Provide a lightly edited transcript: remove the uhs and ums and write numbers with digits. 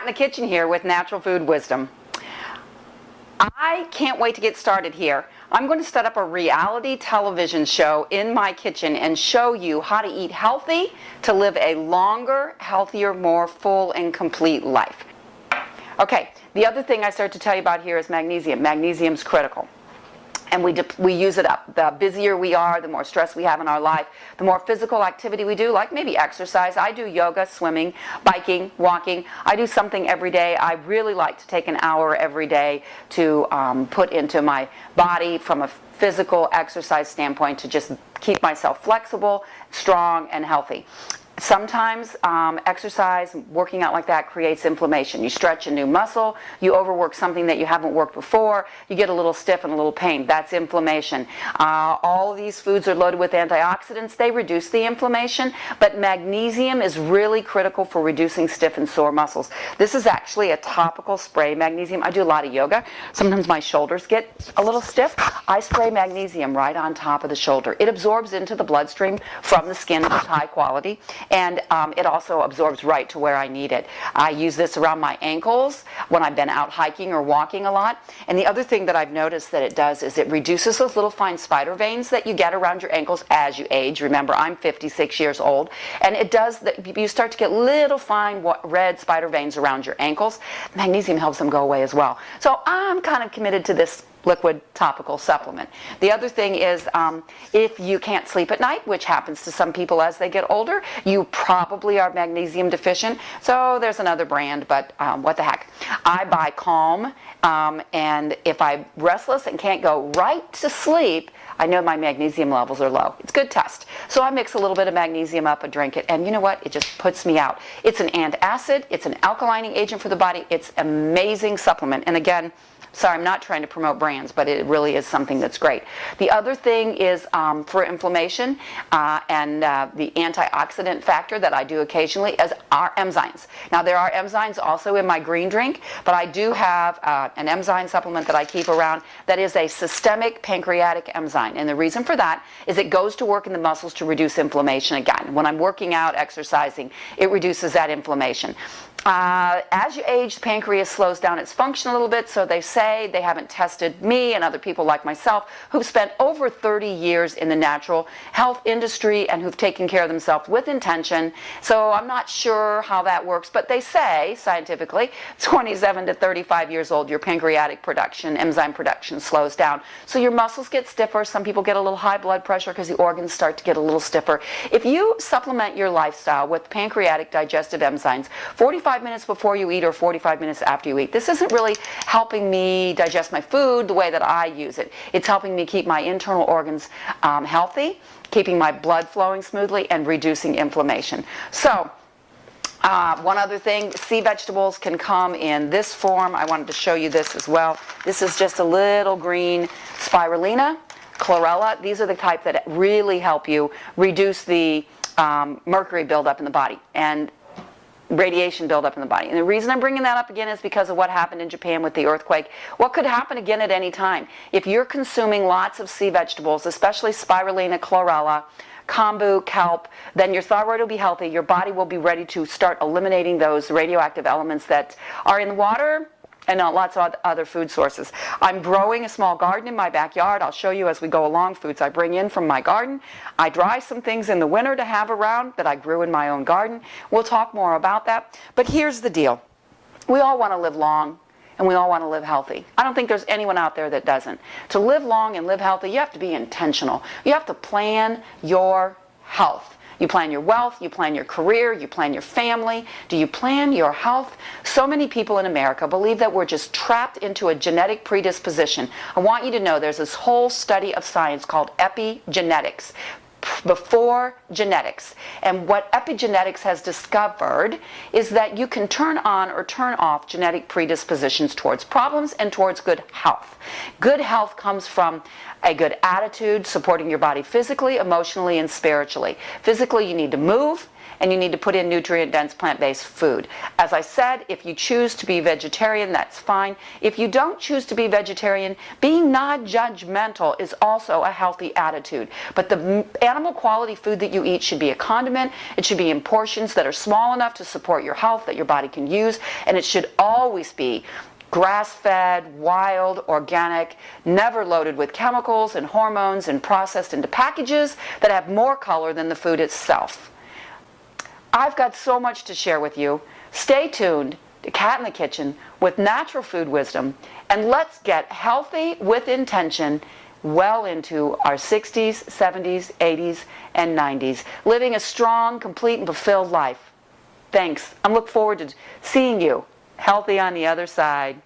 the kitchen here with natural food wisdom. I can't wait to get started here. I'm going to set up a reality television show in my kitchen and show you how to eat healthy to live a longer, healthier, more full and complete life. Okay, the other thing I start to tell you about here is magnesium. Magnesium's critical. And we use it up. The busier we are, the more stress we have in our life, the more physical activity we do, like maybe exercise. I do yoga, swimming, biking, walking. I do something every day. I really like to take an hour every day to put into my body from a physical exercise standpoint to just keep myself flexible, strong, and healthy. Sometimes exercise, working out like that creates inflammation. You stretch a new muscle, you overwork something that you haven't worked before, you get a little stiff and a little pain. That's inflammation. All of these foods are loaded with antioxidants. They reduce the inflammation, but magnesium is really critical for reducing stiff and sore muscles. This is actually a topical spray, magnesium. I do a lot of yoga. Sometimes my shoulders get a little stiff. I spray magnesium right on top of the shoulder. It absorbs into the bloodstream from the skin, it's high quality. And it also absorbs right to where I need it. I use this around my ankles when I've been out hiking or walking a lot. And the other thing that I've noticed that it does is it reduces those little fine spider veins that you get around your ankles as you age. Remember, I'm 56 years old. And it does that you start to get little fine red spider veins around your ankles. Magnesium helps them go away as well. So I'm kind of committed to this liquid topical supplement. The other thing is if you can't sleep at night, which happens to some people as they get older, you probably are magnesium deficient. So there's another brand, but what the heck. I buy Calm, and if I'm restless and can't go right to sleep, I know my magnesium levels are low. It's a good test. So I mix a little bit of magnesium up and drink it, and you know what? It just puts me out. It's an antacid, it's an alkalining agent for the body. It's an amazing supplement. And again, sorry, I'm not trying to promote brands, but it really is something that's great. The other thing is for inflammation and the antioxidant factor that I do occasionally is our enzymes. Now, there are enzymes also in my green drink, but I do have an enzyme supplement that I keep around that is a systemic pancreatic enzyme. And the reason for that is it goes to work in the muscles to reduce inflammation again. When I'm working out, exercising, it reduces that inflammation. As you age, the pancreas slows down its function a little bit, so they say. They haven't tested me and other people like myself who've spent over 30 years in the natural health industry and who've taken care of themselves with intention. So I'm not sure how that works, but they say scientifically 27 to 35 years old, your pancreatic production, enzyme production slows down. So your muscles get stiffer. Some people get a little high blood pressure because the organs start to get a little stiffer. If you supplement your lifestyle with pancreatic digestive enzymes 45 minutes before you eat or 45 minutes after you eat, this isn't really helping me digest my food the way that I use it. It's helping me keep my internal organs healthy, keeping my blood flowing smoothly, and reducing inflammation. So one other thing, sea vegetables can come in this form. I wanted to show you this as well. This is just a little green spirulina, chlorella. These are the type that really help you reduce the mercury buildup in the body and radiation buildup in the body. And the reason I'm bringing that up again is because of what happened in Japan with the earthquake. What could happen again at any time? If you're consuming lots of sea vegetables, especially spirulina, chlorella, kombu, kelp, then your thyroid will be healthy. Your body will be ready to start eliminating those radioactive elements that are in the water and lots of other food sources. I'm growing a small garden in my backyard. I'll show you as we go along foods I bring in from my garden. I dry some things in the winter to have around that I grew in my own garden. We'll talk more about that. But here's the deal. We all want to live long, and we all want to live healthy. I don't think there's anyone out there that doesn't. To live long and live healthy, you have to be intentional. You have to plan your health. You plan your wealth, you plan your career, you plan your family. Do you plan your health? So many people in America believe that we're just trapped into a genetic predisposition. I want you to know there's this whole study of science called epigenetics. Before genetics. And what epigenetics has discovered is that you can turn on or turn off genetic predispositions towards problems and towards good health. Good health comes from a good attitude, supporting your body physically, emotionally, and spiritually. Physically, you need to move. and you need to put in nutrient-dense plant-based food. As I said, if you choose to be vegetarian, that's fine. If you don't choose to be vegetarian, being non-judgmental is also a healthy attitude. But the animal quality food that you eat should be a condiment. It should be in portions that are small enough to support your health, that your body can use, and it should always be grass-fed, wild, organic, never loaded with chemicals and hormones and processed into packages that have more color than the food itself. I've got so much to share with you. Stay tuned to Cat in the Kitchen with natural food wisdom, and let's get healthy with intention well into our 60s, 70s, 80s, and 90s, living a strong, complete, and fulfilled life. Thanks. I look forward to seeing you healthy on the other side.